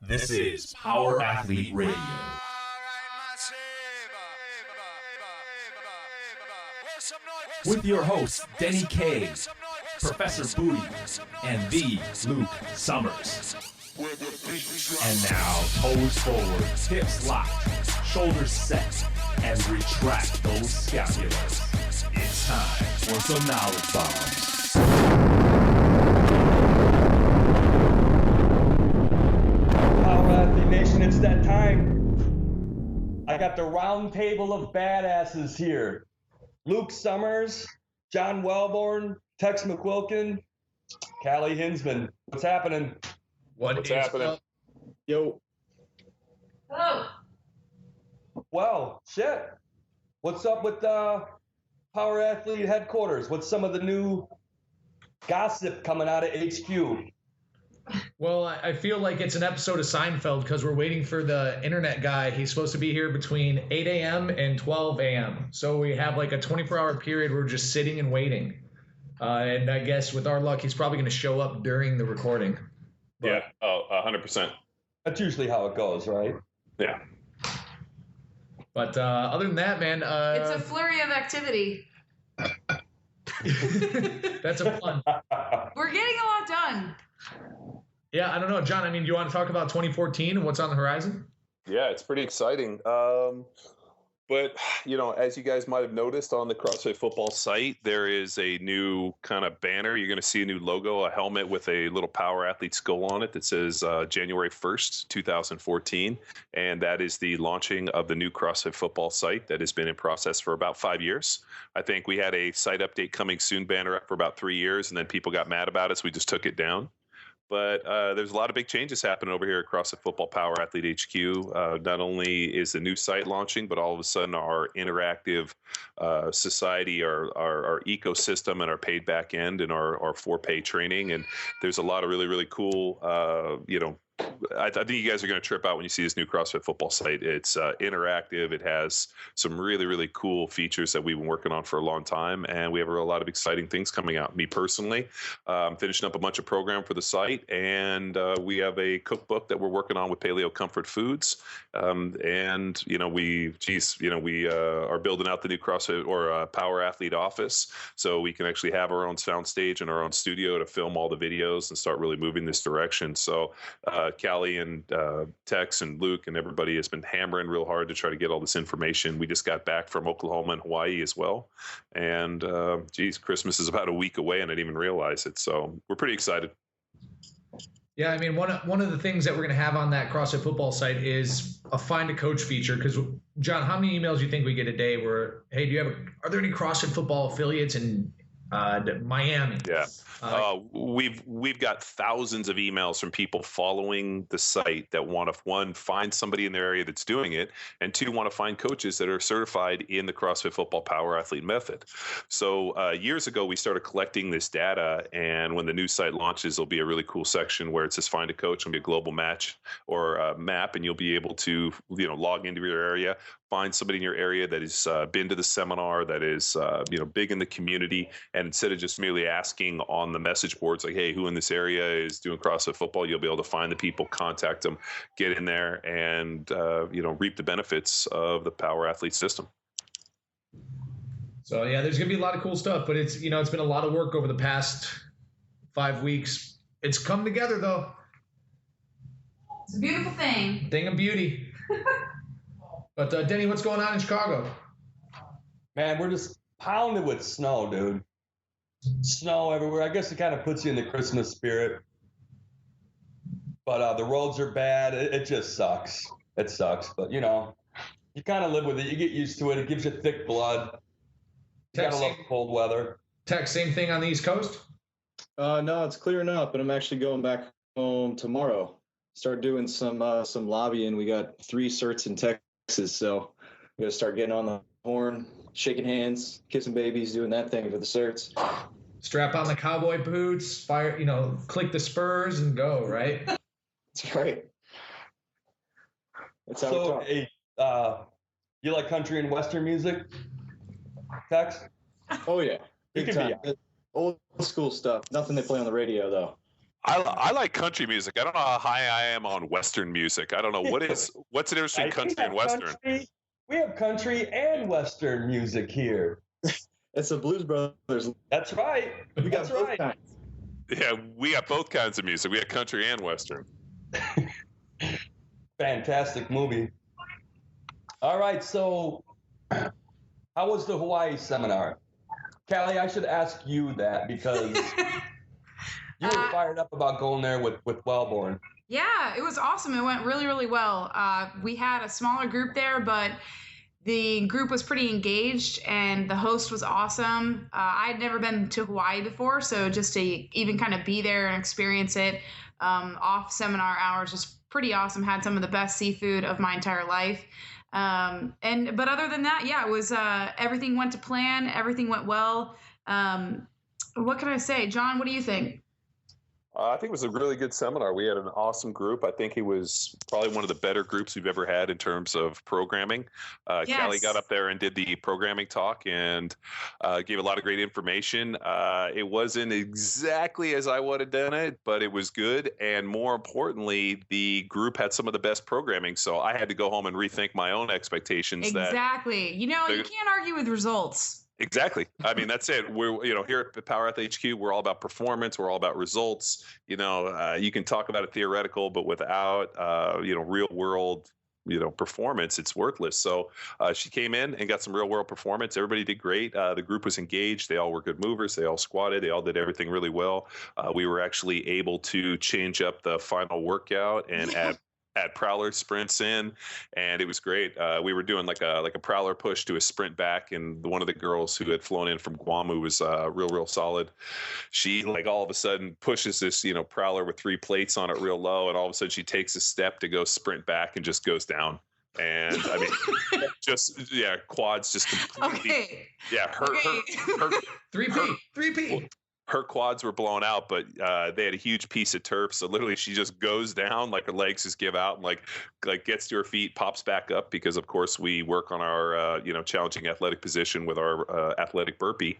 This is Power Athlete Radio. With your hosts, Denny K, Professor Booty, and the Luke Summers. And now, toes forward, hips locked, shoulders set, and retract those scapulars. It's time for some knowledge bombs. Power Athlete Nation, it's that time. I got the round table of badasses here. Luke Summers, John Welbourn, Tex McQuilkin, Cali Hinsman. What's happening? What's happening? Yo. Hello. Well, shit. What's up with Power Athlete headquarters? What's some of the new gossip coming out of HQ? Well, I feel like it's an episode of Seinfeld because we're waiting for the internet guy. He's supposed to be here between 8 a.m. and 12 a.m. So we have like a 24-hour period where we're just sitting and waiting. And I guess with our luck, he's probably going to show up during the recording. Yeah, 100%. That's usually how it goes, right? Yeah. But other than that, man. It's a flurry of activity. That's a pun. We're getting a lot done. Yeah, I don't know. John, I mean, do you want to talk about 2014 and what's on the horizon? Yeah, it's pretty exciting. But, you know, as you guys might have noticed on the CrossFit football site, there is a new kind of banner. You're going to see a new logo, a helmet with a little Power Athlete skull on it that says January 1st, 2014. And that is the launching of the new CrossFit football site that has been in process for about 5 years. I think we had a site update coming soon banner up for about 3 years, and then people got mad about it, so we just took it down. But there's a lot of big changes happening over here at CrossFit Football Power Athlete HQ. Not only is the new site launching, but all of a sudden our interactive society, our ecosystem, and our paid back end, and our for-pay training. And there's a lot of really, really cool, I think you guys are going to trip out when you see this new CrossFit football site. It's interactive. It has some really, really cool features that we've been working on for a long time, and we have a lot of exciting things coming out. Me personally, I'm finishing up a bunch of program for the site, and we have a cookbook that we're working on with Paleo Comfort Foods. And we are building out the new CrossFit or Power Athlete office, so we can actually have our own sound stage and our own studio to film all the videos and start really moving this direction. So Cali and Tex and Luke and everybody has been hammering real hard to try to get all this information. We just got back from Oklahoma and Hawaii as well. And Christmas is about a week away and I didn't even realize it. So we're pretty excited. Yeah, I mean, one of the things that we're going to have on that CrossFit football site is a find a coach feature. Because, John, how many emails do you think we get a day where, hey, are there any CrossFit football affiliates in Miami? Yeah. We've got thousands of emails from people following the site that want to, one, find somebody in their area that's doing it, and two, want to find coaches that are certified in the CrossFit Football Power Athlete method. So years ago, we started collecting this data, and when the new site launches, there'll be a really cool section where it says find a coach. It'll be a global match or a map, and you'll be able to log into your area, find somebody in your area that has been to the seminar, that is big in the community, and instead of just merely asking on the message boards like, hey, who in this area is doing CrossFit football, you'll be able to find the people, contact them, get in there, and reap the benefits of the Power Athlete system. So yeah, there's gonna be a lot of cool stuff, but it's it's been a lot of work over the past 5 weeks. It's come together though. It's a beautiful thing. Thing of beauty. But Denny, what's going on in Chicago? Man, we're just pounded with snow, dude. Snow everywhere. I guess it kind of puts you in the Christmas spirit. But the roads are bad. It just sucks. It sucks. But, you kind of live with it. You get used to it. It gives you thick blood. You gotta love cold weather. Tex, same thing on the East Coast? No, it's clearing up, but I'm actually going back home tomorrow. Start doing some lobbying. We got 3 certs in Texas, so we got to start getting on the horn, shaking hands, kissing babies, doing that thing for the certs. Strap on the cowboy boots, fire, click the spurs and go, right? That's right. That's how So, we talk. hey, you like country and Western music, Tex? Oh, yeah. You Big can time. Old school stuff. Nothing they play on the radio, though. I like country music. I don't know how high I am on Western music. I don't know what's the difference between country and Western. We have country and Western music here. It's the Blues Brothers. That's right. We got both kinds. Yeah, we got both kinds of music. We got country and Western. Fantastic movie. All right, so how was the Hawaii seminar? Cali, I should ask you that because you were fired up about going there with Welbourn. Yeah, it was awesome. It went really, really well. We had a smaller group there, but the group was pretty engaged and the host was awesome. I had never been to Hawaii before, so just to even kind of be there and experience it off seminar hours was pretty awesome. Had some of the best seafood of my entire life. But other than that, yeah, it was everything went to plan. Everything went well. What can I say? John, what do you think? I think it was a really good seminar. We had an awesome group. I think it was probably one of the better groups we've ever had in terms of programming. Yes. Callie got up there and did the programming talk and gave a lot of great information. It wasn't exactly as I would have done it, but it was good. And more importantly, the group had some of the best programming. So I had to go home and rethink my own expectations. Exactly. You can't argue with results. Exactly. I mean, that's it. We're, here at Power Athlete HQ, we're all about performance. We're all about results. You can talk about it theoretical, but without, real world, performance, it's worthless. So she came in and got some real world performance. Everybody did great. The group was engaged. They all were good movers. They all squatted. They all did everything really well. We were actually able to change up the final workout and add prowler sprints in, and it was great. We were doing like a prowler push to a sprint back, and one of the girls who had flown in from Guam was real solid. She all of a sudden pushes this prowler with 3 plates on it real low, and all of a sudden she takes a step to go sprint back and just goes down. And I mean, quads just completely. Okay. Yeah, her 3P. Her quads were blown out, but they had a huge piece of turf. So literally she just goes down, her legs just give out, and like gets to her feet, pops back up, because of course we work on our, challenging athletic position with our athletic burpee,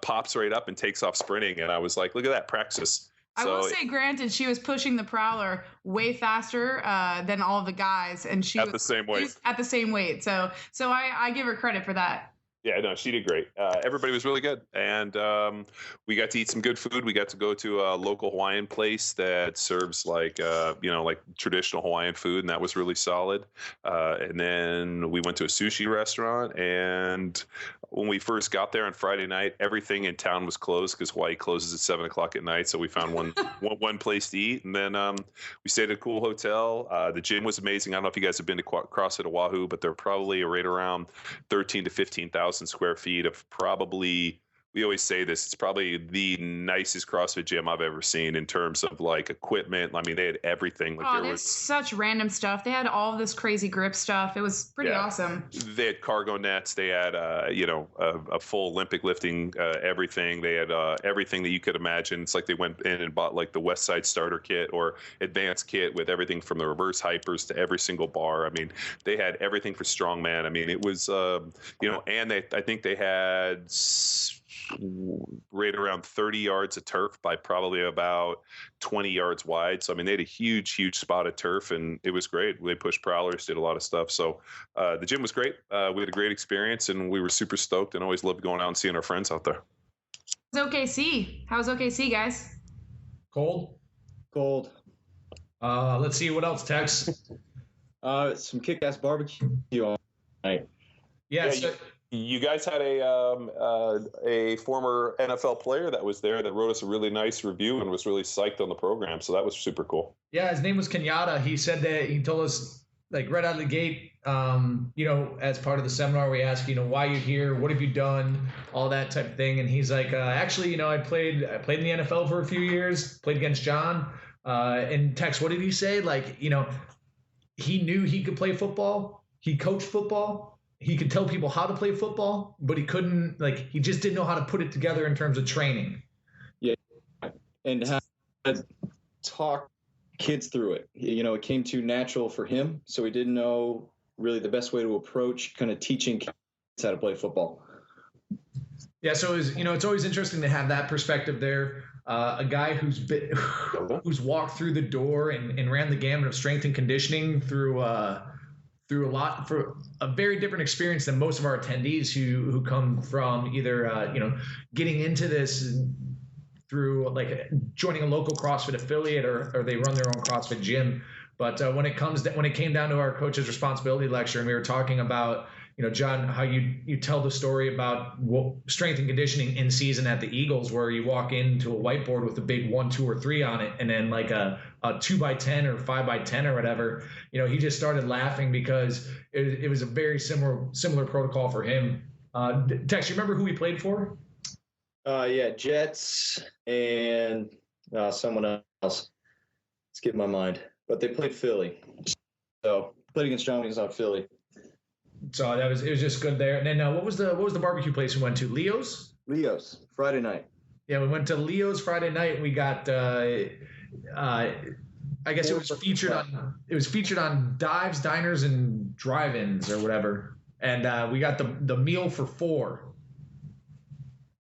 pops right up and takes off sprinting. And I was like, look at that praxis. I will say, granted, she was pushing the prowler way faster than all of the guys, and she was the same weight. At the same weight. So I give her credit for that. Yeah, no, she did great. Everybody was really good. And we got to eat some good food. We got to go to a local Hawaiian place that serves like traditional Hawaiian food, and that was really solid. And then we went to a sushi restaurant, and when we first got there on Friday night, everything in town was closed because Hawaii closes at 7:00 at night. So we found one place to eat, and then we stayed at a cool hotel. The gym was amazing. I don't know if you guys have been to CrossFit Oahu, but they're probably right around 13 to 15,000 square feet of probably, we always say this, it's probably the nicest CrossFit gym I've ever seen in terms of equipment. I mean, they had everything. There's such random stuff. They had all this crazy grip stuff. It was pretty awesome. They had cargo nets. They had, a full Olympic lifting, everything. They had everything that you could imagine. It's like they went in and bought the West Side starter kit or advanced kit with everything from the reverse hypers to every single bar. I mean, they had everything for strongman. I mean, it was, and I think they had right around 30 yards of turf by probably about 20 yards wide. So, I mean, they had a huge spot of turf, and it was great. They pushed prowlers, did a lot of stuff. So the gym was great. We had a great experience, and we were super stoked and always loved going out and seeing our friends out there. How's OKC? How's OKC, guys? Cold. Let's see. What else, Tex? Some kick-ass barbecue all night. Yeah, you guys had a former NFL player that was there that wrote us a really nice review and was really psyched on the program. So that was super cool. Yeah, his name was Kenyatta. He said that he told us right out of the gate, as part of the seminar, we asked, why you're here, what have you done, all that type of thing. And he's like, actually, I played in the NFL for a few years, played against John. And Tex, what did he say? He knew he could play football. He coached football. He could tell people how to play football, but he couldn't, he just didn't know how to put it together in terms of training. Yeah. And how to talk kids through it. It came too natural for him. So he didn't know really the best way to approach kind of teaching kids how to play football. Yeah, so it's always interesting to have that perspective there. A guy who's walked through the door and ran the gamut of strength and conditioning through a very different experience than most of our attendees who come from either getting into this through like joining a local CrossFit affiliate or they run their own CrossFit gym. But when it came down to our coach's responsibility lecture, and we were talking about, John, how you tell the story about strength and conditioning in season at the Eagles, where you walk into a whiteboard with a big 1, 2, or 3 on it, and then like a 2x10 or 5x10 or whatever. He just started laughing because it was a very similar protocol for him. Tex, you remember who he played for? Yeah, Jets and someone else. Skip my mind, but they played Philly. So played against John when he was on Philly. So it was just good there. And then what was the barbecue place we went to? Leo's Friday night. Yeah, we went to Leo's Friday night. We got I guess it was featured on Dives, Diners, and Drive-Ins or whatever. And we got the meal for 4.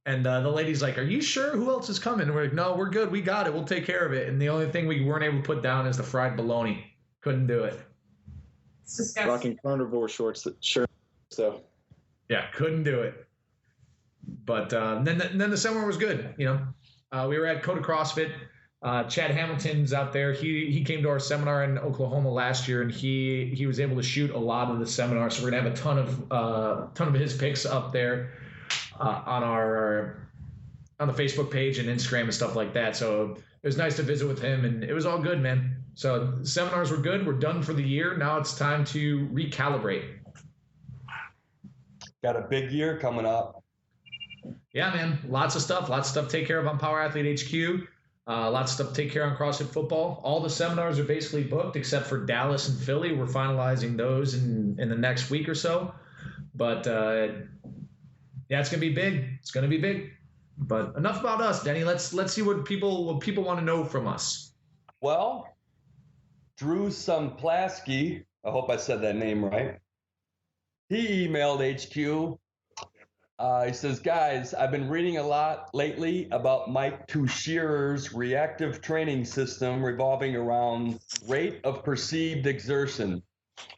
And the lady's like, "Are you sure? Who else is coming?" And we're like, "No, we're good. We got it. We'll take care of it." And the only thing we weren't able to put down is the fried bologna. Couldn't do it. It's disgusting. Rocking carnivore shirts, so. Yeah, couldn't do it. But then the seminar was good. We were at Coda CrossFit. Chad Hamilton's out there. He came to our seminar in Oklahoma last year, and he was able to shoot a lot of the seminar. So we're gonna have a ton of his pics up there on the Facebook page and Instagram and stuff like that. So it was nice to visit with him, and it was all good, man. So seminars were good. We're done for the year. Now it's time to recalibrate. Got a big year coming up. Yeah, man. Lots of stuff to take care of on Power Athlete HQ. Lots of stuff to take care of on CrossFit Football. All the seminars are basically booked except for Dallas and Philly. We're finalizing those in the next week or so. But yeah, it's gonna be big. But enough about us, Denny. Let's see what people want to know from us. Well, Drew Sumplaski, I hope I said that name right. He emailed HQ. He says, "Guys, I've been reading a lot lately about Mike Tuchscherer's reactive training system revolving around rate of perceived exertion,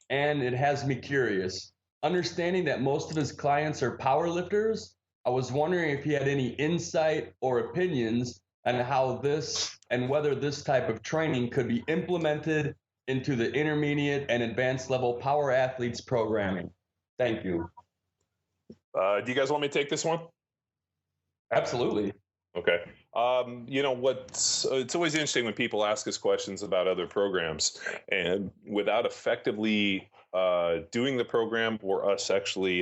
and it has me curious. Understanding that most of his clients are powerlifters, I was wondering if he had any insight or opinions on how this and whether this type of training could be implemented into the intermediate and advanced level power athletes programming. Thank you." Do you guys want me to take this one? Absolutely. Okay. It's always interesting when people ask us questions about other programs, and without effectively doing the program or us actually,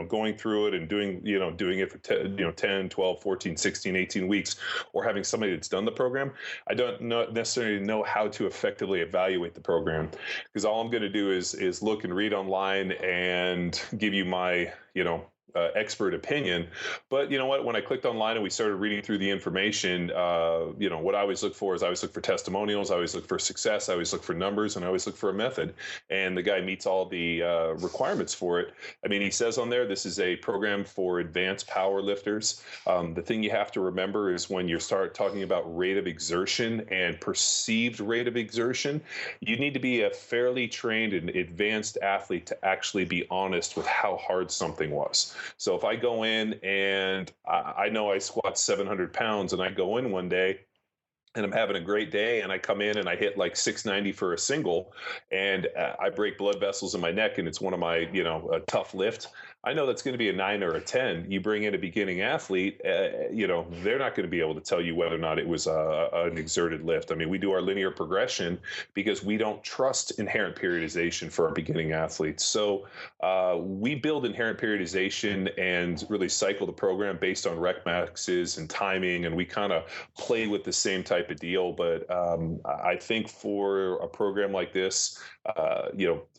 going through it and doing it for 10, 12, 14, 16, 18 weeks, or having somebody that's done the program, I don't necessarily know how to effectively evaluate the program, because all I'm going to do is look and read online and give you my, expert opinion. But you know what, when I clicked online and we started reading through the information, what I always look for is I always look for testimonials, I always look for success, I always look for numbers, and I always look for a method. And the guy meets all the requirements for it. I mean, he says on there, this is a program for advanced power lifters. The thing you have to remember is when you start talking about rate of exertion and perceived rate of exertion, you need to be a fairly trained and advanced athlete to actually be honest with how hard something was. So if I go in and I know I squat 700 pounds and I go in one day and I'm having a great day and I come in and I hit like 690 for a single and I break blood vessels in my neck and it's one of my, a tough lift, I know that's going to be a 9 or a 10. You bring in a beginning athlete, they're not going to be able to tell you whether or not it was an exerted lift. I mean, we do our linear progression because we don't trust inherent periodization for our beginning athletes. So we build inherent periodization and really cycle the program based on rec maxes and timing, and we kind of play with the same type of deal. But I think for a program like this,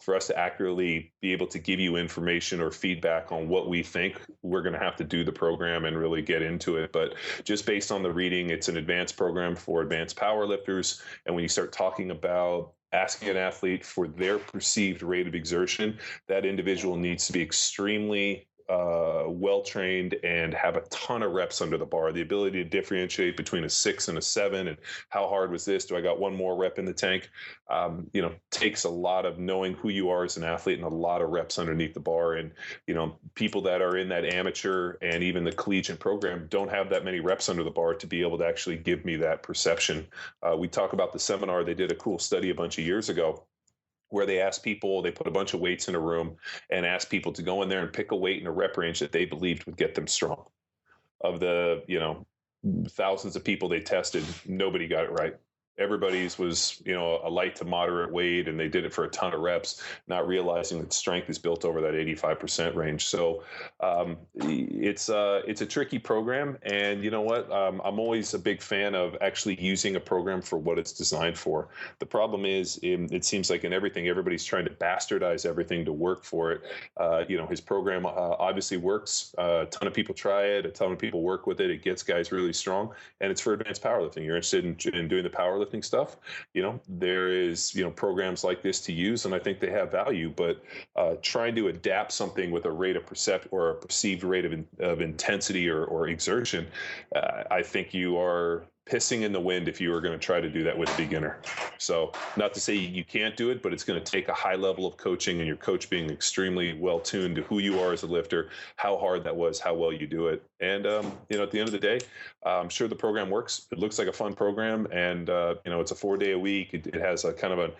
for us to accurately be able to give you information or feedback on what we think, we're going to have to do the program and really get into it. But just based on the reading, it's an advanced program for advanced power lifters. And when you start talking about asking an athlete for their perceived rate of exertion, that individual needs to be extremely well-trained and have a ton of reps under the bar. The ability to differentiate between a 6 and a 7, and how hard was this? Do I got one more rep in the tank? Takes a lot of knowing who you are as an athlete and a lot of reps underneath the bar. And, people that are in that amateur and even the collegiate program don't have that many reps under the bar to be able to actually give me that perception. We talk about the seminar. They did a cool study a bunch of years ago where they asked people, they put a bunch of weights in a room and asked people to go in there and pick a weight in a rep range that they believed would get them strong. Of the, thousands of people they tested, nobody got it right. Everybody's was, a light to moderate weight, and they did it for a ton of reps, not realizing that strength is built over that 85% range. So it's a tricky program. And you know what? I'm always a big fan of actually using a program for what it's designed for. The problem is, it seems like in everything, everybody's trying to bastardize everything to work for it. His program obviously works. A ton of people try it. A ton of people work with it. It gets guys really strong, and it's for advanced powerlifting. You're interested in doing the powerlifting stuff, there is, programs like this to use, and I think they have value, but trying to adapt something with a rate of or a perceived rate of intensity or exertion, I think you are pissing in the wind if you are going to try to do that with a beginner. So not to say you can't do it, but it's going to take a high level of coaching and your coach being extremely well tuned to who you are as a lifter, how hard that was, how well you do it. And, at the end of the day, I'm sure the program works. It looks like a fun program, and, it's a 4-day a week. It has a kind of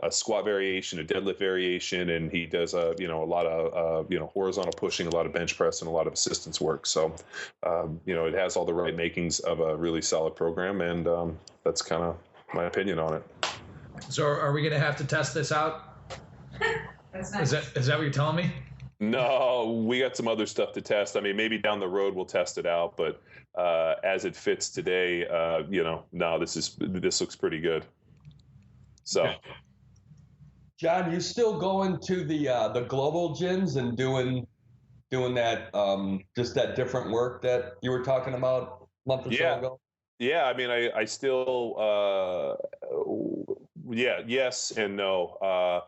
a squat variation, a deadlift variation, and he does a lot of, horizontal pushing, a lot of bench press, and a lot of assistance work. So, it has all the right makings of a really solid program, and that's kind of my opinion on it. So are we going to have to test this out? That's nice. Is that what you're telling me? No, we got some other stuff to test. I mean, maybe down the road we'll test it out, but as it fits today, no, this looks pretty good. So, John, you still going to the global gyms and doing that just that different work that you were talking about a month or so ago? Yeah, I mean, I still, yes and no.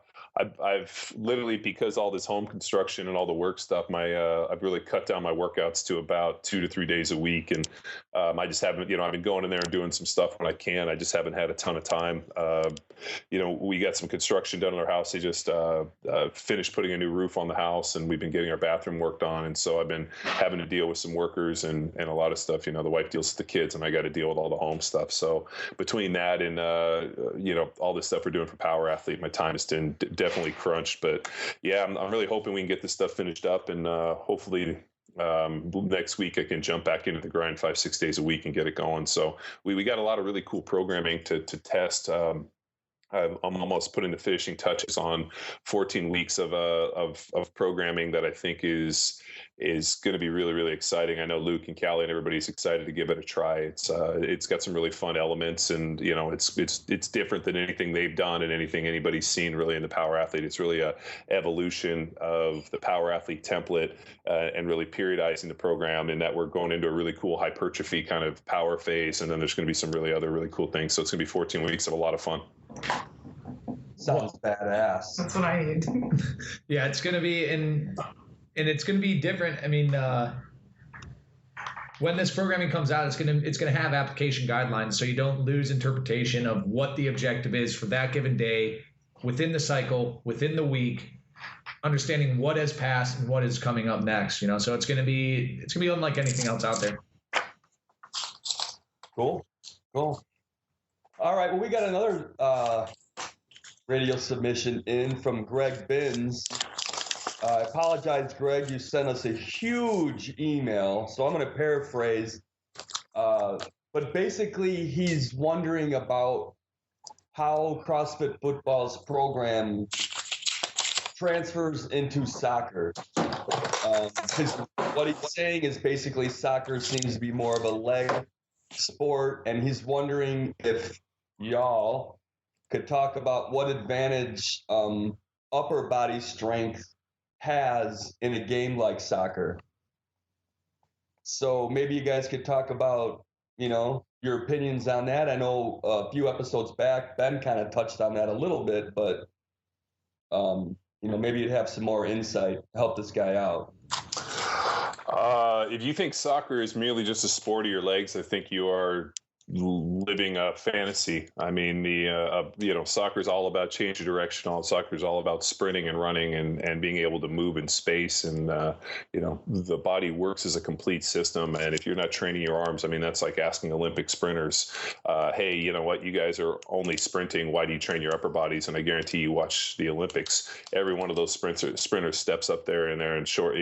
I've literally, because all this home construction and all the work stuff, I've really cut down my workouts to about 2 to 3 days a week. And I just haven't, I've been going in there and doing some stuff when I can. I just haven't had a ton of time. We got some construction done in our house. They just finished putting a new roof on the house, and we've been getting our bathroom worked on. And so I've been having to deal with some workers and a lot of stuff. The wife deals with the kids, and I got to deal with all the home stuff. So between that and, all this stuff we're doing for Power Athlete, my time has been definitely crunched. But yeah, I'm really hoping we can get this stuff finished up, and hopefully next week I can jump back into the grind 5-6 days a week and get it going. So we got a lot of really cool programming to test. I'm almost putting the finishing touches on 14 weeks of programming that I think is going to be really, really exciting. I know Luke and Cali and everybody's excited to give it a try. It's got some really fun elements, and it's different than anything they've done and anything anybody's seen really in the Power Athlete. It's really a evolution of the Power Athlete template and really periodizing the program, in that we're going into a really cool hypertrophy kind of power phase, and then there's going to be some other really cool things. So it's going to be 14 weeks of a lot of fun. Sounds badass. That's what I need. Yeah, it's going to be and it's going to be different. I mean, when this programming comes out, it's going to have application guidelines, so you don't lose interpretation of what the objective is for that given day, within the cycle, within the week, understanding what has passed and what is coming up next. So it's going to be unlike anything else out there. Cool. All right. Well, we got another radio submission in from Greg Binns. I apologize, Greg. You sent us a huge email, so I'm going to paraphrase. But basically, he's wondering about how CrossFit Football's program transfers into soccer. Because what he's saying is basically soccer seems to be more of a leg sport, and he's wondering if y'all could talk about what advantage upper body strength has in a game like soccer. So maybe you guys could talk about, your opinions on that. I know a few episodes back, Ben kind of touched on that a little bit, but, maybe you'd have some more insight to help this guy out. If you think soccer is merely just a sport of your legs, I think you are living a fantasy. I mean, soccer is all about change of direction. Soccer is all about sprinting and running and being able to move in space. And, the body works as a complete system. And if you're not training your arms, I mean, that's like asking Olympic sprinters, hey, you know what, you guys are only sprinting. Why do you train your upper bodies? And I guarantee you watch the Olympics, every one of those sprinters steps up there and they're in short,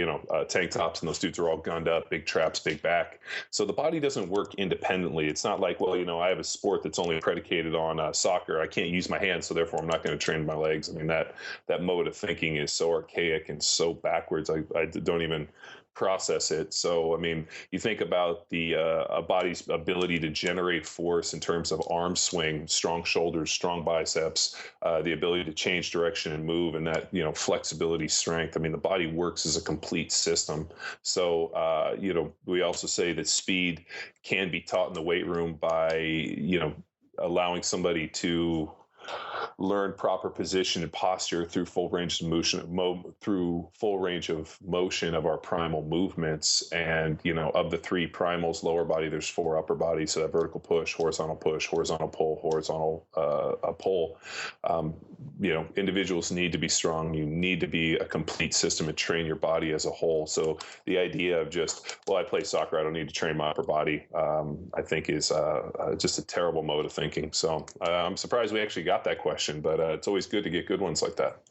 tank tops, and those dudes are all gunned up, big traps, big back. So the body doesn't work independently. It's not like, well, I have a sport that's only predicated on soccer. I can't use my hands, so therefore I'm not going to train my legs. I mean, that mode of thinking is so archaic and so backwards. I don't even process it. So, I mean, you think about a body's ability to generate force in terms of arm swing, strong shoulders, strong biceps, the ability to change direction and move, and that, flexibility, strength. I mean, the body works as a complete system. So, we also say that speed can be taught in the weight room by, allowing somebody to learn proper position and posture through full range of motion, of our primal movements. And, of the 3 primals, lower body, there's 4 upper bodies. So that vertical push, horizontal pull, horizontal pull. Individuals need to be strong. You need to be a complete system and train your body as a whole. So the idea of just, well, I play soccer, I don't need to train my upper body, I think is just a terrible mode of thinking. So I'm surprised we actually got that question, but it's always good to get good ones like that.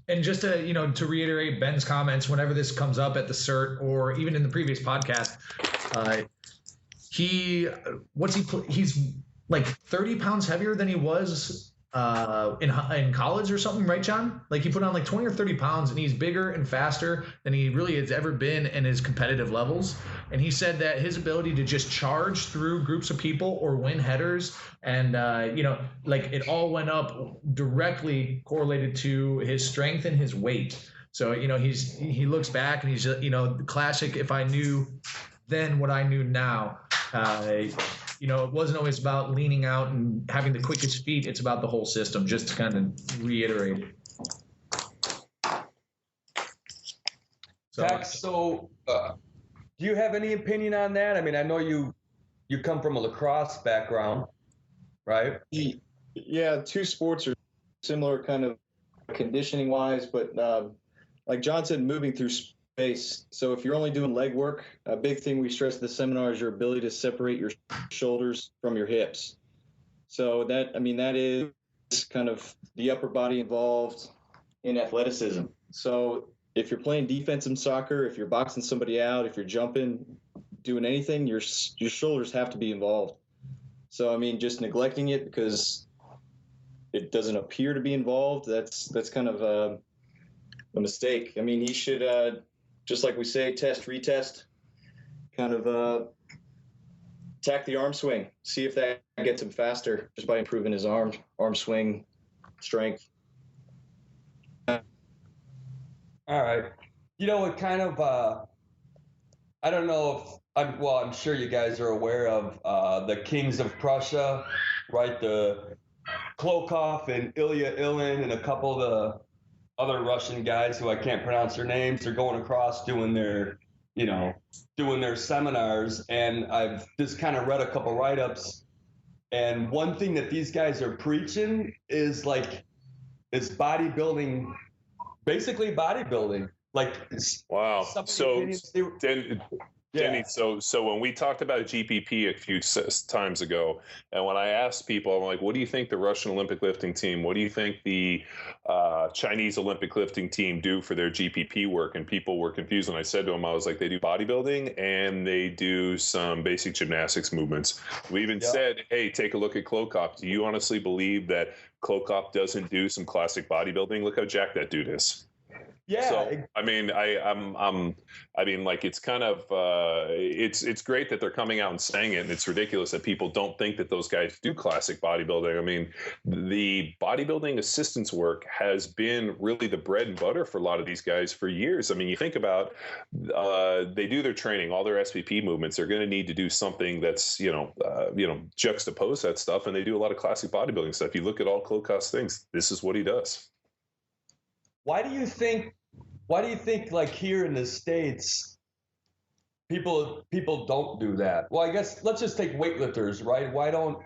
And just to reiterate Ben's comments, whenever this comes up at the CERT or even in the previous podcast, he's like 30 pounds heavier than he was in college or something, right, John? Like he put on like 20 or 30 pounds, and he's bigger and faster than he really has ever been in his competitive levels. And he said that his ability to just charge through groups of people or win headers, and like it all went up directly correlated to his strength and his weight. So he looks back and he's the classic, if I knew then what I knew now. It wasn't always about leaning out and having the quickest feet. It's about the whole system, just to kind of reiterate it. So, do you have any opinion on that? I mean, I know you come from a lacrosse background, right? Yeah, 2 sports are similar kind of conditioning wise, but like John said, moving through space. So if you're only doing leg work, a big thing we stress at the seminar is your ability to separate your shoulders from your hips. So that is kind of the upper body involved in athleticism. So if you're playing defensive soccer, if you're boxing somebody out, if you're jumping, doing anything, your shoulders have to be involved. So, just neglecting it because it doesn't appear to be involved, that's kind of a mistake. He should, just like we say, test, retest, kind of attack the arm swing, see if that gets him faster just by improving his arm swing strength. All right. It kind of, I don't know if, I'm sure you guys are aware of the Kings of Prussia, right? The Klokov and Ilya Ilin and a couple of the other Russian guys who I can't pronounce their names. They're going across doing their seminars. And I've just kind of read a couple write-ups. And one thing that these guys are preaching is bodybuilding, basically bodybuilding. Wow. So Denny, so when we talked about GPP a few times ago, and when I asked people, I'm like, what do you think the Russian Olympic lifting team, what do you think the Chinese Olympic lifting team do for their GPP work? And people were confused. And I said to them, I was like, they do bodybuilding and they do some basic gymnastics movements. We even said, hey, take a look at Klokov. Do you honestly believe that Klokov doesn't do some classic bodybuilding? Look how jacked that dude is. Yeah. So, it's kind of, it's great that they're coming out and saying it. And it's ridiculous that people don't think that those guys do classic bodybuilding. The bodybuilding assistance work has been really the bread and butter for a lot of these guys for years. You think about, they do their training, all their SVP movements. They're going to need to do something that's, juxtapose that stuff. And they do a lot of classic bodybuilding stuff. You look at all Klokov's things. This is what he does. Why do you think why do you think like here in the States, people don't do that? Well, I guess let's just take weightlifters, right? Why don't,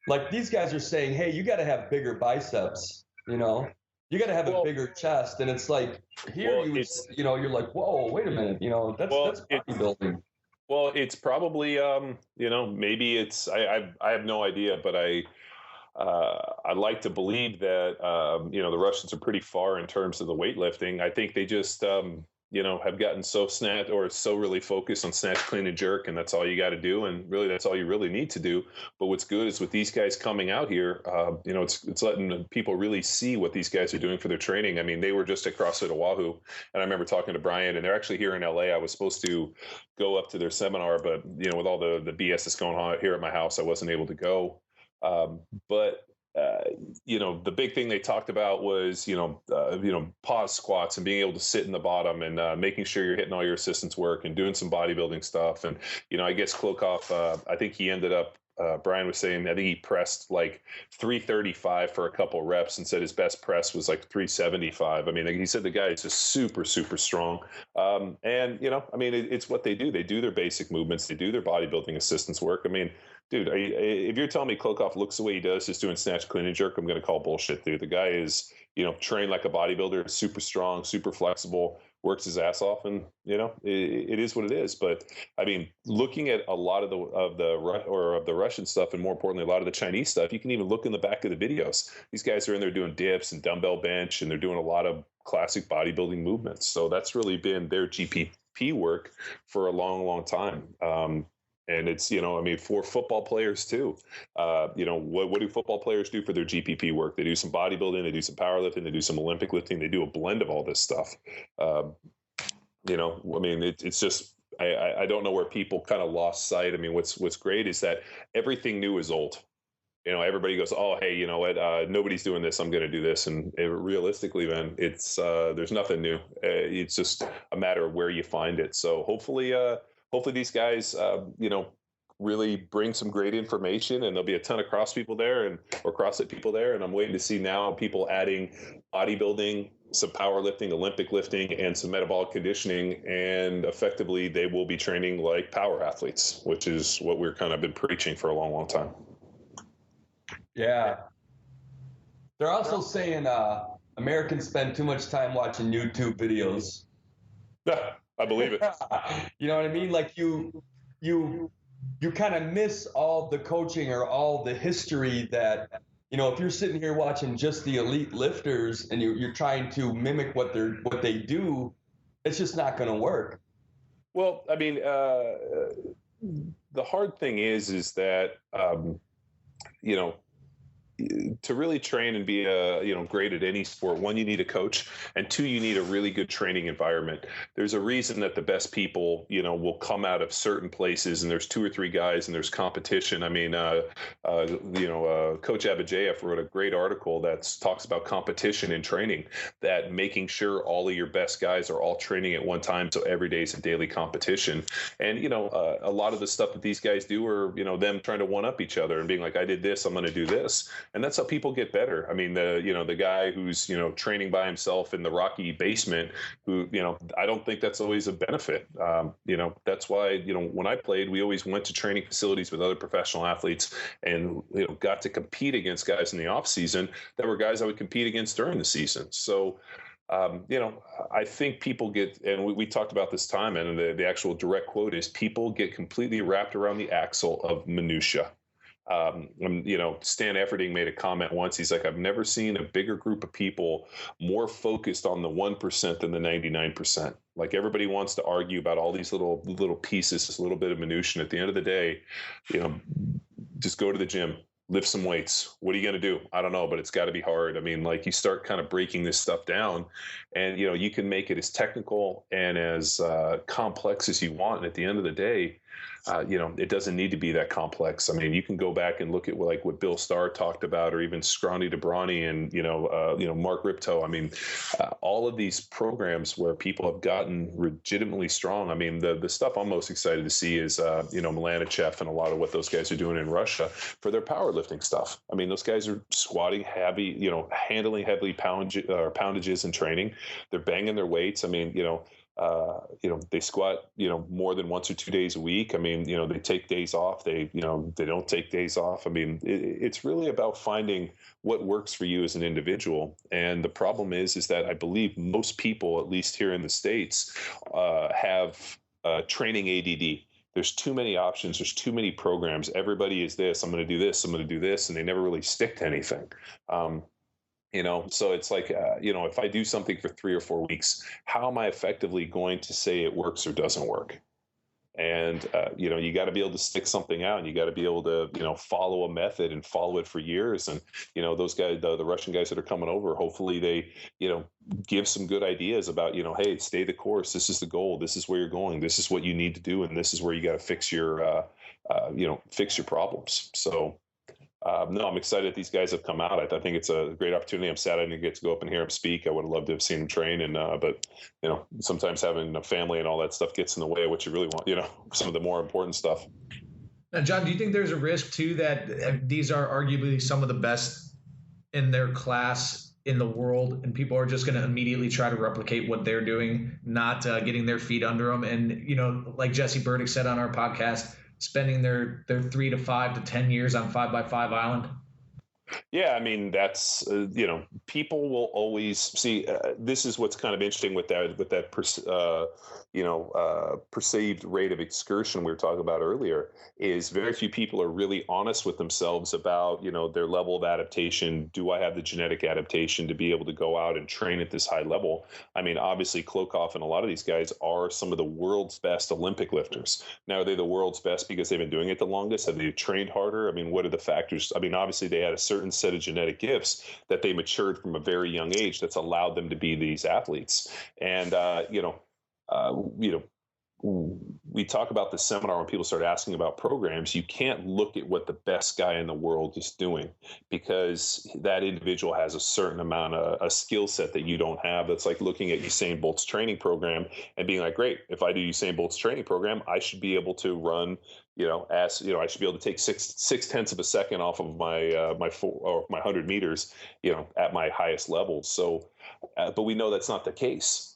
like these guys are saying, hey, you got to have bigger biceps, you know? You got to have a bigger chest, and it's like here you're like, whoa, wait a minute, that's bodybuilding. Well, it's probably maybe it's I have no idea, but I like to believe that the Russians are pretty far in terms of the weightlifting. I think they just have gotten so really focused on snatch, clean, and jerk, and that's all you got to do, and really that's all you really need to do. But what's good is with these guys coming out here, it's letting people really see what these guys are doing for their training. I mean, they were just at CrossFit Oahu, and I remember talking to Brian, and they're actually here in LA. I was supposed to go up to their seminar, but with all the BS that's going on here at my house, I wasn't able to go. But the big thing they talked about was, pause squats and being able to sit in the bottom and making sure you're hitting all your assistance work and doing some bodybuilding stuff. And, I guess Klokov, I think he ended up, Brian was saying, I think he pressed like 335 for a couple reps and said his best press was like 375. I mean, he said the guy is just super, super strong. It's what they do. They do their basic movements. They do their bodybuilding assistance work. I mean, dude, if you're telling me Klokov looks the way he does, just doing snatch, clean, and jerk, I'm going to call bullshit, dude. The guy is, trained like a bodybuilder, super strong, super flexible, works his ass off, and it is what it is. But I mean, looking at a lot of the Russian stuff, and more importantly, a lot of the Chinese stuff, you can even look in the back of the videos. These guys are in there doing dips and dumbbell bench, and they're doing a lot of classic bodybuilding movements. So that's really been their GPP work for a long, long time. And it's, for football players too, what do football players do for their GPP work? They do some bodybuilding, they do some powerlifting, they do some Olympic lifting, they do a blend of all this stuff. It's just, I don't know where people kind of lost sight. I mean, what's great is that everything new is old. Everybody goes, oh, hey, you know what? Nobody's doing this. I'm going to do this. And realistically, man, it's there's nothing new. It's just a matter of where you find it. So hopefully these guys, really bring some great information, and there'll be a ton of CrossFit people there. And I'm waiting to see now people adding bodybuilding, some powerlifting, Olympic lifting, and some metabolic conditioning. And effectively, they will be training like power athletes, which is what we're kind of been preaching for a long, long time. Yeah. They're also saying Americans spend too much time watching YouTube videos. Yeah, I believe it. You know what I mean? Like you kind of miss all the coaching or all the history that, if you're sitting here watching just the elite lifters and you're trying to mimic what they do, it's just not going to work. Well, I mean, the hard thing is that, to really train and be great at any sport, one, you need a coach, and two, you need a really good training environment. There's a reason that the best people, will come out of certain places, and there's two or three guys, and there's competition. I mean, Coach Abajeff wrote a great article that talks about competition in training, that making sure all of your best guys are all training at one time, so every day is a daily competition. And a lot of the stuff that these guys do are them trying to one up each other and being like, I did this, I'm going to do this. And that's how people get better. I mean, the guy who's, training by himself in the rocky basement, who, I don't think that's always a benefit. That's why, when I played, we always went to training facilities with other professional athletes and, got to compete against guys in the off season that were guys I would compete against during the season. So, I think people get, and we talked about this time, and the actual direct quote is, people get completely wrapped around the axle of minutia. Stan Efferding made a comment once. He's like, I've never seen a bigger group of people more focused on the 1% than the 99%. Like, everybody wants to argue about all these little pieces, this little bit of minutia. And at the end of the day, just go to the gym, lift some weights. What are you going to do? I don't know, but it's got to be hard. I mean, like, you start kind of breaking this stuff down, and, you can make it as technical and as complex as you want. And at the end of the day, It doesn't need to be that complex. I mean, you can go back and look at like what Bill Starr talked about, or even Scrawny DeBrani and Mark Ripto. I mean, all of these programs where people have gotten legitimately strong. I mean, the stuff I'm most excited to see is Milanichev and a lot of what those guys are doing in Russia for their powerlifting stuff. I mean, those guys are squatting heavy, handling heavy poundages in training. They're banging their weights. I mean, they squat, more than 1 or 2 days a week. I mean, they take days off. They don't take days off. I mean, it's really about finding what works for you as an individual. And the problem is that I believe most people, at least here in the States, have training ADD. There's too many options. There's too many programs. Everybody is this. I'm going to do this. I'm going to do this. And they never really stick to anything. So it's like, if I do something for 3 or 4 weeks, how am I effectively going to say it works or doesn't work? And, you got to be able to stick something out, and you got to be able to, follow a method and follow it for years. And, those guys, the Russian guys that are coming over, hopefully they, give some good ideas about, hey, stay the course. This is the goal. This is where you're going. This is what you need to do. And this is where you got to fix your, fix your problems. So, no, I'm excited that these guys have come out. I think it's a great opportunity. I'm sad I didn't get to go up and hear him speak. I would have loved to have seen him train. And but sometimes having a family and all that stuff gets in the way of what you really want. Some of the more important stuff. Now, John, do you think there's a risk too that these are arguably some of the best in their class in the world, and people are just going to immediately try to replicate what they're doing, not getting their feet under them? And like Jesse Burdick said on our podcast, spending their 3 to 5 to 10 years on 5x5 Island? Yeah, I mean, that's, people will always see, this is what's kind of interesting with that perceived rate of excursion we were talking about earlier, is very few people are really honest with themselves about, their level of adaptation. Do I have the genetic adaptation to be able to go out and train at this high level? I mean, obviously Klokov and a lot of these guys are some of the world's best Olympic lifters. Now, are they the world's best because they've been doing it the longest? Have they trained harder? I mean, what are the factors? I mean, obviously they had a certain set of genetic gifts that they matured from a very young age that's allowed them to be these athletes. And, we talk about the seminar when people start asking about programs. You can't look at what the best guy in the world is doing, because that individual has a certain amount of a skill set that you don't have. That's like looking at Usain Bolt's training program and being like, great, if I do Usain Bolt's training program, I should be able to run, I should be able to take 6/10 of a second off of my 100 meters, at my highest level. So, but we know that's not the case.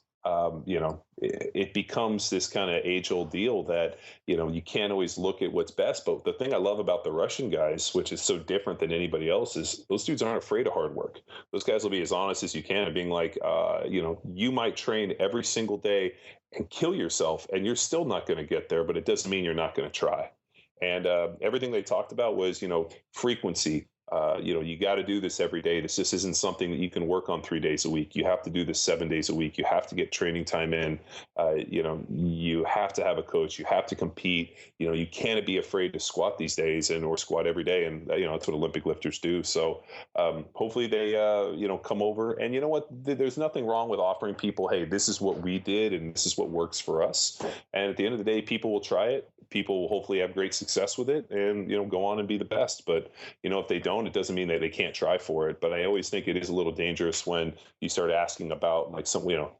It becomes this kind of age-old deal that, you can't always look at what's best. But the thing I love about the Russian guys, which is so different than anybody else, is those dudes aren't afraid of hard work. Those guys will be as honest as you can and being like, you might train every single day and kill yourself, and you're still not going to get there, but it doesn't mean you're not going to try. And everything they talked about was, frequency. You got to do this every day. This just isn't something that you can work on 3 days a week. You have to do this 7 days a week. You have to get training time in. You have to have a coach. You have to compete. You can't be afraid to squat these days or squat every day. And, that's what Olympic lifters do. So hopefully they, come over. And you know what? There's nothing wrong with offering people, hey, this is what we did and this is what works for us. And at the end of the day, people will try it. People will hopefully have great success with it and, go on and be the best. But, if they don't, it doesn't mean that they can't try for it. But I always think it is a little dangerous when you start asking about like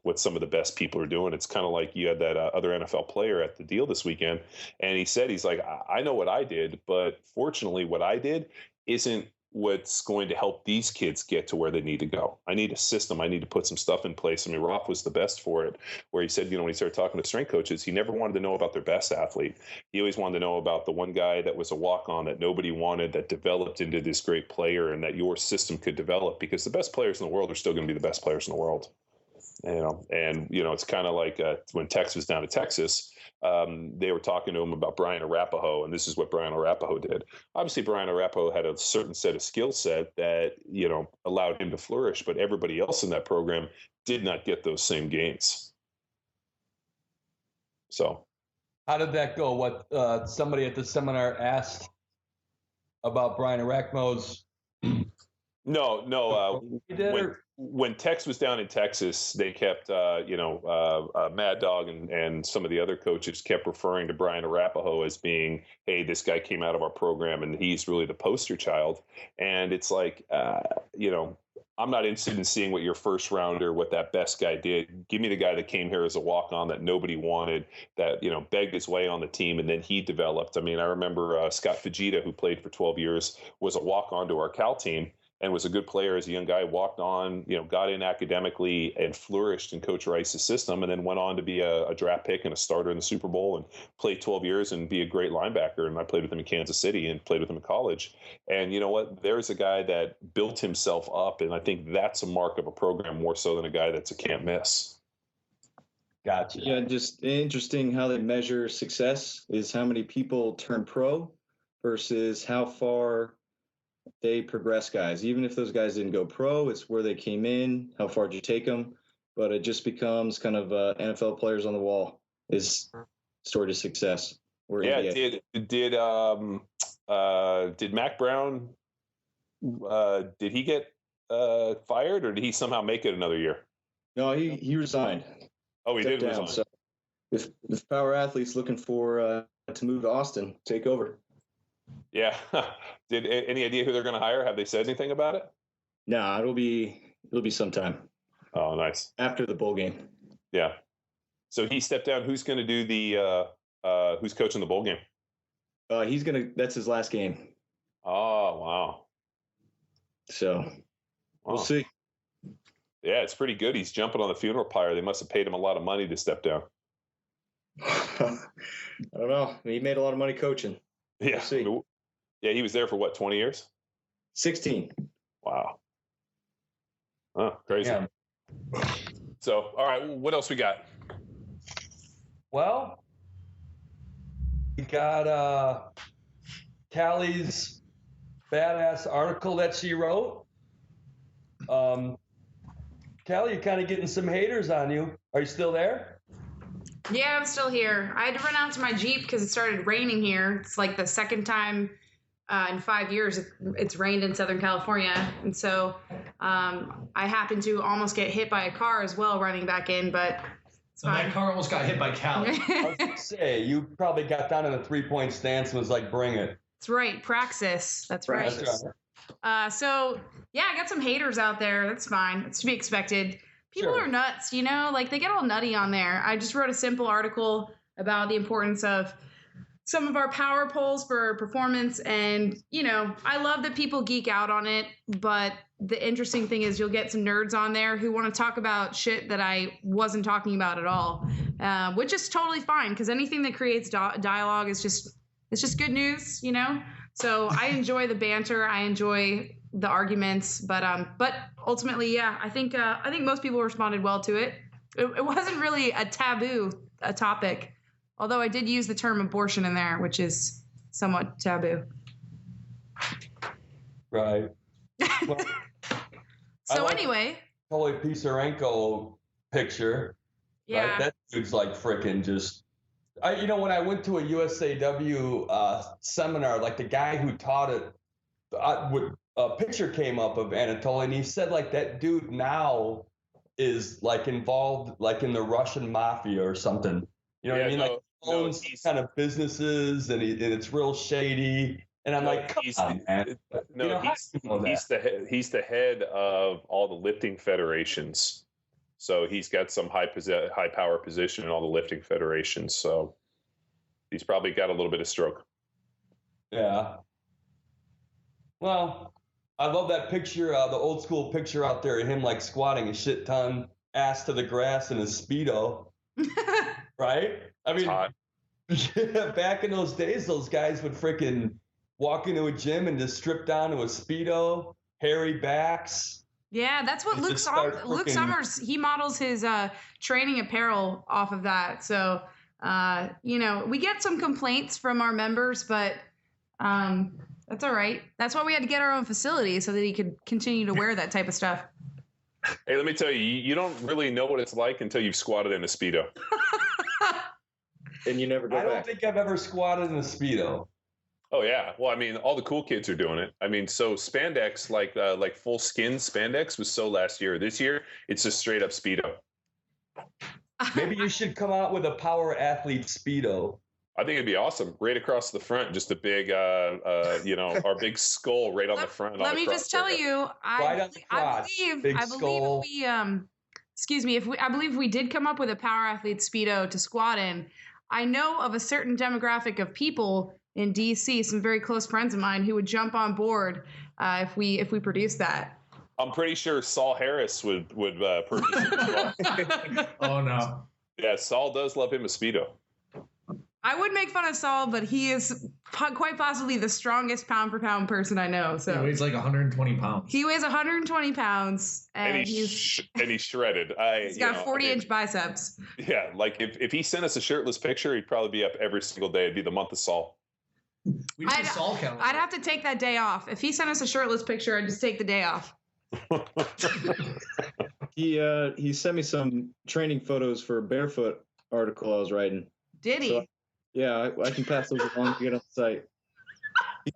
what some of the best people are doing. It's kind of like you had that other NFL player at the deal this weekend. And he's like, I know what I did, but fortunately what I did isn't what's going to help these kids get to where they need to go. I need a system. I need to put some stuff in place. I mean, Roth was the best for it, where he said, when he started talking to strength coaches, he never wanted to know about their best athlete. He always wanted to know about the one guy that was a walk-on that nobody wanted, that developed into this great player, and that your system could develop, because the best players in the world are still going to be the best players in the world. It's kind of like when Tex was down to Texas, they were talking to him about Brian Arapaho, and this is what Brian Arapaho did. Obviously, Brian Arapaho had a certain set of skill set that, allowed him to flourish, but everybody else in that program did not get those same gains. So how did that go? What somebody at the seminar asked about Brian Arapaho's No. When Tex was down in Texas, they kept, Mad Dog and some of the other coaches kept referring to Brian Arapaho as being, hey, this guy came out of our program and he's really the poster child. And it's like, I'm not interested in seeing what your first rounder, what that best guy did. Give me the guy that came here as a walk-on that nobody wanted, that, begged his way on the team, and then he developed. I mean, I remember Scott Fujita, who played for 12 years, was a walk-on to our Cal team and was a good player as a young guy, walked on, got in academically and flourished in Coach Rice's system, and then went on to be a draft pick and a starter in the Super Bowl and played 12 years and be a great linebacker. And I played with him in Kansas City and played with him in college. And you know what? There's a guy that built himself up, and I think that's a mark of a program more so than a guy that's a can't miss. Gotcha. Yeah, just interesting how they measure success is how many people turn pro versus how far they progress guys. Even if those guys didn't go pro, it's where they came in, how far did you take them? But it just becomes kind of NFL players on the wall is story to success. Yeah, did Mac Brown, did he get fired or did he somehow make it another year? No, he resigned. Oh, he did resign. So if Power Athletes looking for to move to Austin, take over. Yeah. Did any idea who they're going to hire? Have they said anything about it? No, it'll be sometime. Oh, nice. After the bowl game. Yeah. So he stepped down. Who's going to do who's coaching the bowl game? That's his last game. Oh, wow. So we'll see. Yeah, it's pretty good. He's jumping on the funeral pyre. They must have paid him a lot of money to step down. I don't know. He made a lot of money coaching. Yeah. We'll see. Yeah, he was there for what, 20 years? 16. Wow. Oh, crazy. Yeah. So, all right, what else we got? Well, we got Cali's badass article that she wrote. Cali, you're kind of getting some haters on you. Are you still there? Yeah, I'm still here. I had to run out to my Jeep because it started raining here. It's like the second time in 5 years it's rained in Southern California. And so I happened to almost get hit by a car as well running back in, but it's fine. That car almost got hit by Cali. I was going to say, you probably got down in a 3-point stance and was like, bring it. That's right. Praxis. That's right. So, yeah, I got some haters out there. That's fine. It's to be expected. People are nuts, like they get all nutty on there. I just wrote a simple article about the importance of some of our power poles for performance. And, I love that people geek out on it. But the interesting thing is you'll get some nerds on there who want to talk about shit that I wasn't talking about at all, which is totally fine because anything that creates dialogue is it's just good news, So I enjoy the banter. I enjoy the arguments, but ultimately, yeah, I think most people responded well to it. It wasn't really a topic, although I did use the term abortion in there, which is somewhat taboo. Right. Well, so anyway, Holy Pisarenko picture. Yeah. Right? That dude's like freaking just. When I went to a USAW seminar, like the guy who taught it, a picture came up of Anatoly, and he said like that dude now is like involved like in the Russian mafia or something. You know what I mean? Owns kind of businesses, and it's real shady. And I'm like, come on, man. He's the head of all the lifting federations. So he's got some high power position in all the lifting federations. So he's probably got a little bit of stroke. Yeah. Well, I love that picture, the old school picture out there of him like squatting a shit ton, ass to the grass in his Speedo. Right? I mean, yeah, back in those days, those guys would freaking walk into a gym and just strip down to a Speedo, hairy backs. Yeah, that's what Luke Summers, he models his training apparel off of that. So, we get some complaints from our members, but that's all right. That's why we had to get our own facility so that he could continue to wear that type of stuff. Hey, let me tell you, you don't really know what it's like until you've squatted in a Speedo. And you never go back. I don't think I've ever squatted in a Speedo. Oh yeah. Well, I mean, all the cool kids are doing it. I mean, so spandex, like full skin spandex, was so last year. This year, it's just straight up Speedo. Maybe you should come out with a power athlete Speedo. I think it'd be awesome. Right across the front, just a big, our big skull right on the front. Let me just tell you, I believe we did come up with a power athlete Speedo to squat in. I know of a certain demographic of people in DC, some very close friends of mine, who would jump on board if we produce that. I'm pretty sure Saul Harris would purchase it as well. Oh no. Yeah, Saul does love him a Speedo. I would make fun of Saul, but he is quite possibly the strongest pound for pound person I know. So he weighs like 120 pounds. He weighs 120 pounds, and he's shredded. He's got 40-inch biceps. Yeah, like if he sent us a shirtless picture, he'd probably be up every single day. It'd be the month of Saul. I'd have to take that day off. If he sent us a shirtless picture, I'd just take the day off. He sent me some training photos for a barefoot article I was writing. Did he? So, yeah, I can pass those along to get on the site. You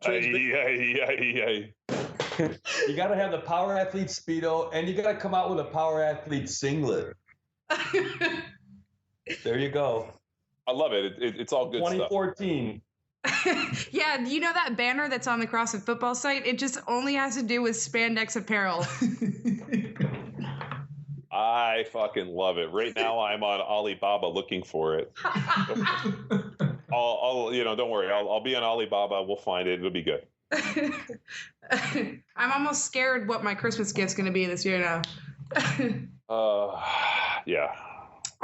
got to have the power athlete Speedo, and you got to come out with a power athlete singlet. There you go. I love it. It's all good 2014. stuff. Yeah, you know that banner that's on the CrossFit football site? It just only has to do with spandex apparel. I fucking love it. Right now, I'm on Alibaba looking for it. I'll don't worry. I'll be on Alibaba. We'll find it. It'll be good. I'm almost scared what my Christmas gift's going to be this year now. Yeah.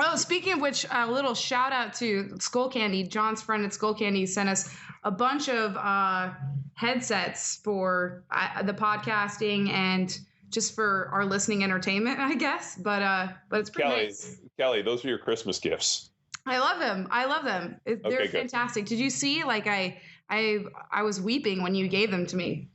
Oh, speaking of which, a little shout out to Skull Candy. John's friend at Skull Candy sent us a bunch of headsets for the podcasting and just for our listening entertainment, I guess. But it's pretty nice. Kelly, those are your Christmas gifts. I love them. They're fantastic. Did you see? Like I was weeping when you gave them to me.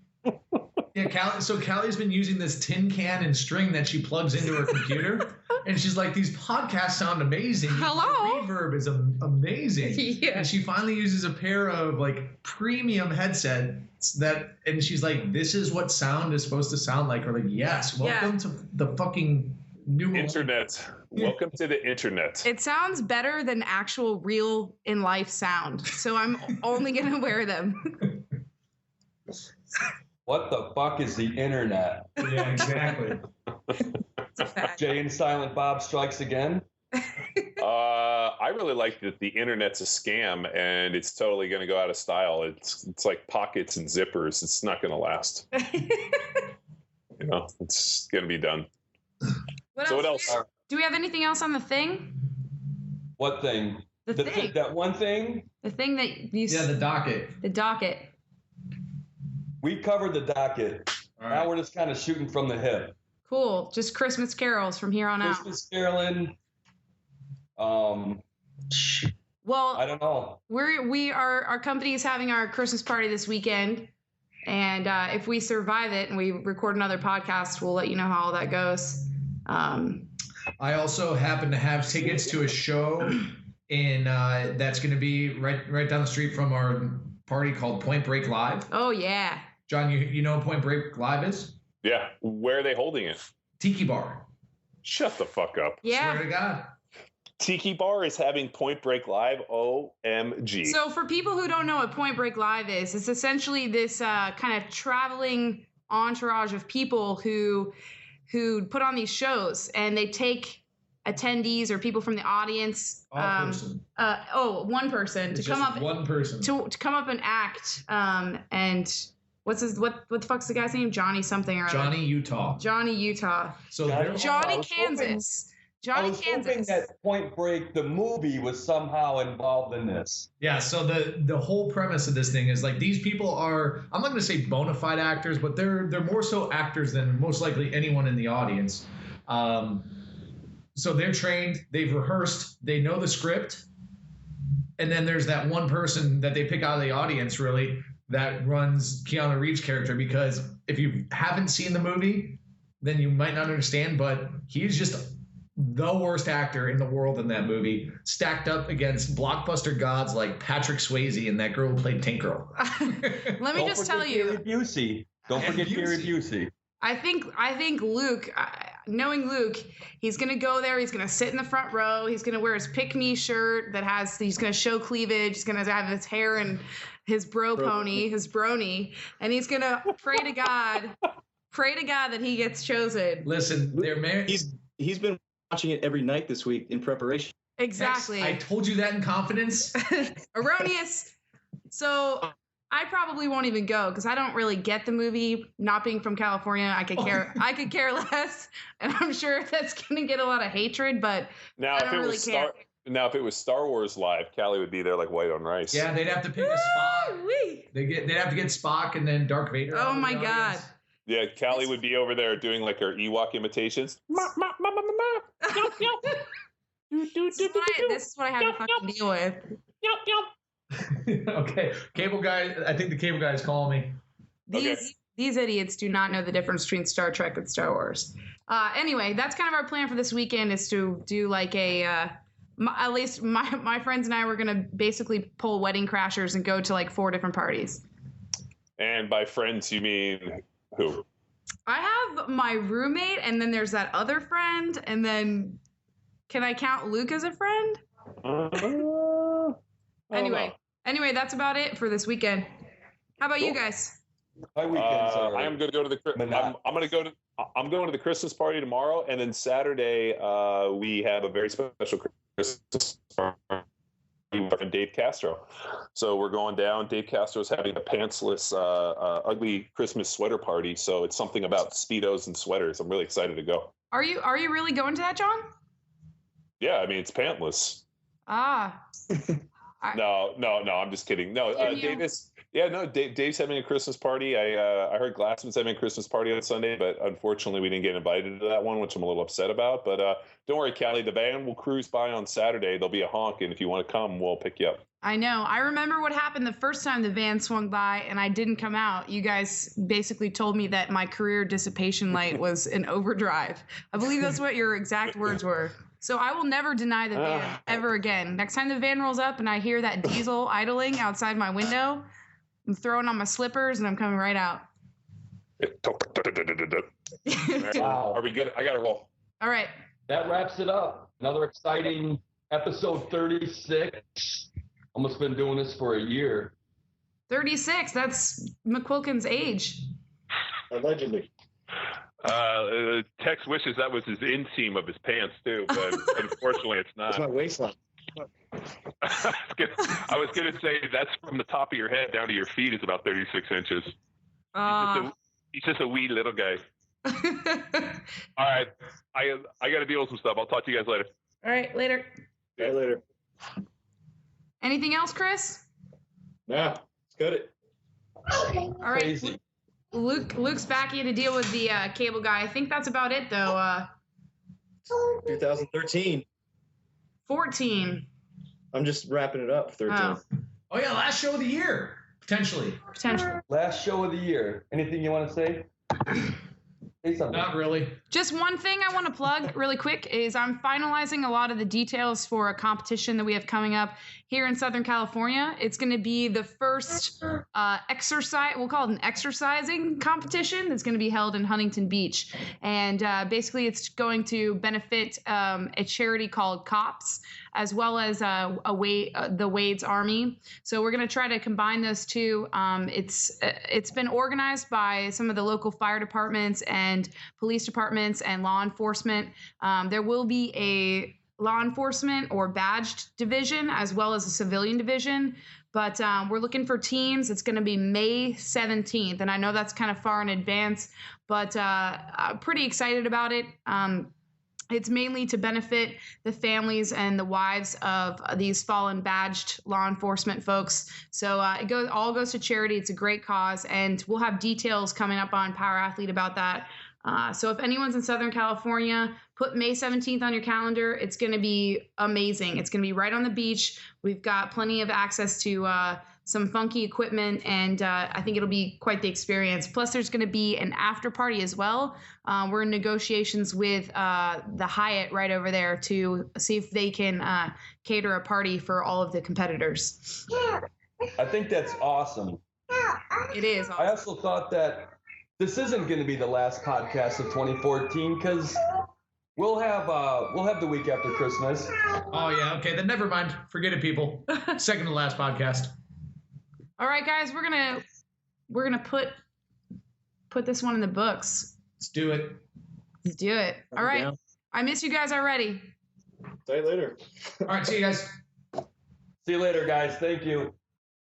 Yeah, Callie's been using this tin can and string that she plugs into her computer, and she's like, "These podcasts sound amazing. Hello, the reverb is amazing." Yeah. And she finally uses a pair of like premium headsets and she's like, "This is what sound is supposed to sound like." Or like, "Yes, welcome to the fucking new internet. Welcome to the internet." It sounds better than actual real in life sound, so I'm only gonna wear them. What the fuck is the internet? Yeah, exactly. Jay and Silent Bob strikes again. I really like that the internet's a scam and it's totally going to go out of style. It's like pockets and zippers. It's not going to last. It's going to be done. What else? Do we have anything else on the thing? What thing? The thing. That one thing? The thing that you... Yeah, the docket. The docket. We covered the docket. All right. Now we're just kind of shooting from the hip. Cool. Just Christmas carols from here on out. Christmas caroling. Well, I don't know. Our company is having our Christmas party this weekend, and if we survive it and we record another podcast, we'll let you know how all that goes. I also happen to have tickets to a show in that's going to be right down the street from our party called Point Break Live. Oh yeah. John, you know what Point Break Live is? Yeah. Where are they holding it? Tiki Bar. Shut the fuck up. Yeah. Swear to God. Tiki Bar is having Point Break Live. OMG. So for people who don't know what Point Break Live is, it's essentially this kind of traveling entourage of people who put on these shows, and they take attendees or people from the audience. One person it's to come up. One person to come up and act. And what the fuck's the guy's name? Johnny something or other. Johnny Utah. So Johnny Kansas. I was hoping that Point Break, the movie, was somehow involved in this. Yeah, so the whole premise of this thing is like these people are, I'm not going to say bona fide actors, but they're more so actors than most likely anyone in the audience. So they're trained, they've rehearsed, they know the script, and then there's that one person that they pick out of the audience, really, that runs Keanu Reeves' character, because if you haven't seen the movie, then you might not understand, but he's just the worst actor in the world in that movie, stacked up against blockbuster gods like Patrick Swayze and that girl who played Tank Girl. Let me just tell you. Don't forget Gary Busey. I think Luke, knowing Luke, he's going to go there. He's going to sit in the front row. He's going to wear his pick-me shirt he's going to show cleavage. He's going to have his hair and his pony, his brony. And he's going to pray to God that he gets chosen. Listen, he's been watching it every night this week in preparation. Exactly. I told you that in confidence. Erroneous. So I probably won't even go because I don't really get the movie. Not being from California, I could care less, and I'm sure that's going to get a lot of hatred. But now, if it was Star Wars live, Cali would be there like white on rice. Yeah, they'd have to pick a Spock. They'd have to get Spock and then Darth Vader. Oh my God. Yeah, Cali would be over there doing like her Ewok imitations. This is what I have to fucking deal with. Okay, cable guy. I think the cable guy is calling me. These idiots do not know the difference between Star Trek and Star Wars. Anyway, that's kind of our plan for this weekend is to do like at least my friends and I were gonna basically pull wedding crashers and go to like 4 different parties. And by friends, you mean who? I have my roommate, and then there's that other friend, and then can I count Luke as a friend? Anyway, that's about it for this weekend. How about you guys? My weekends are. I am going to go to I'm going to the Christmas party tomorrow, and then Saturday we have a very special Christmas party with Dave Castro. So we're going down. Dave Castro's having a pantsless, ugly Christmas sweater party. So it's something about Speedos and sweaters. I'm really excited to go. Are you really going to that, John? Yeah, I mean it's pantless. No, I'm just kidding. No, Davis. Yeah, no, Dave's having a Christmas party. I heard Glassman's having a Christmas party on Sunday, but unfortunately we didn't get invited to that one, which I'm a little upset about. But don't worry, Cali, the van will cruise by on Saturday. There'll be a honk, and if you want to come, we'll pick you up. I know. I remember what happened the first time the van swung by and I didn't come out. You guys basically told me that my career dissipation light was in overdrive. I believe that's what your exact words were. So I will never deny the van ever again. Next time the van rolls up and I hear that diesel idling outside my window, I'm throwing on my slippers and I'm coming right out. Wow. Are we good? I got to roll. All right. That wraps it up. Another exciting episode 36. Almost been doing this for a year. 36. That's McQuilkin's age. Allegedly. Tex wishes that was his inseam of his pants too, but unfortunately it's not. It's my waistline. I was going to say that's from the top of your head down to your feet is about 36 inches. He's just a wee little guy. All right. I got to deal with some stuff. I'll talk to you guys later. All right. Later. Yeah, later. Anything else, Chris? Nah, let's cut it. All right. Crazy. Luke's back here to deal with the cable guy. I think that's about it, though. 2013. 14. I'm just wrapping it up. 13. Oh yeah, last show of the year, potentially. Last show of the year. Anything you want to say? Say something. Not really. Just one thing I want to plug really quick is I'm finalizing a lot of the details for a competition that we have coming up here in Southern California. It's going to be the first exercise, we'll call it an exercising competition that's going to be held in Huntington Beach. And basically it's going to benefit a charity called COPS, as well as the Wade's Army. So we're going to try to combine those two. It's been organized by some of the local fire departments and police departments and law enforcement. There will be a law enforcement or badged division as well as a civilian division. But we're looking for teams. It's going to be May 17th. And I know that's kind of far in advance, but I'm pretty excited about it. It's mainly to benefit the families and the wives of these fallen badged law enforcement folks. So it all goes to charity. It's a great cause, and we'll have details coming up on Power Athlete about that. So if anyone's in Southern California, put May 17th on your calendar. It's going to be amazing. It's going to be right on the beach. We've got plenty of access to some funky equipment, and I think it'll be quite the experience. Plus, there's going to be an after party as well. We're in negotiations with the Hyatt right over there to see if they can cater a party for all of the competitors. I think that's awesome. It is awesome. I also thought that this isn't going to be the last podcast of 2014 because we'll have the week after Christmas. Oh yeah, okay, then never mind. Forget it, people. Second to last podcast. All right, guys, we're gonna put this one in the books. Let's do it. Let's do it. All right. down. I miss you guys already. See you later. All right, see you guys. See you later, guys. Thank you.